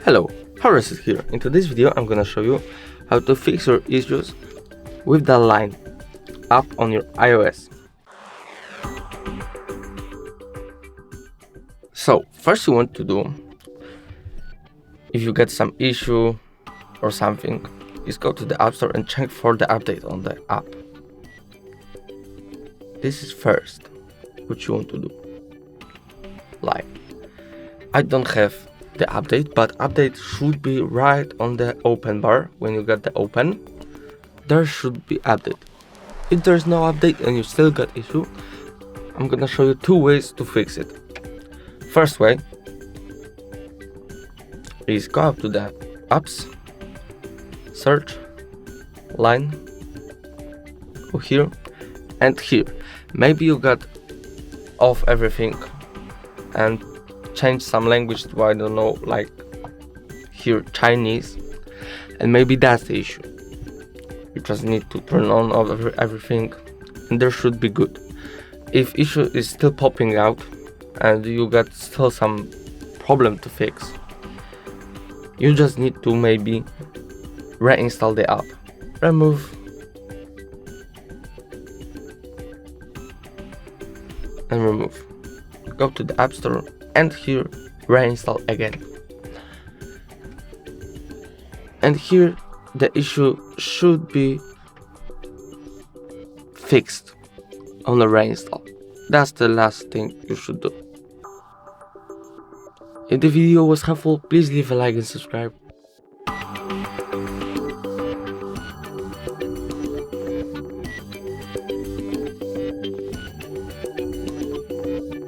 Hello, Horace here. In today's video I'm gonna show you how to fix your issues with the Line app on your iOS. So first you want to do, if you get some issue or something, is go to the App Store and check for the update on the app. This is first what you want to do. Like, I don't have the update, but update should be right on the open bar. When you get the open, there should be update. If there's no update and you still got issue, I'm gonna show you two ways to fix it. First way is go up to the apps, search Line, go here and here. Maybe you got off everything and change some language to, I don't know, like here Chinese, and maybe that's the issue. You just need to turn on everything and there should be good. If issue is still popping out and you got still some problem to fix, you just need to maybe reinstall the app. Remove and remove. Go to the App Store and here reinstall again. And here the issue should be fixed on the reinstall. That's the last thing you should do. If the video was helpful, please leave a like and subscribe.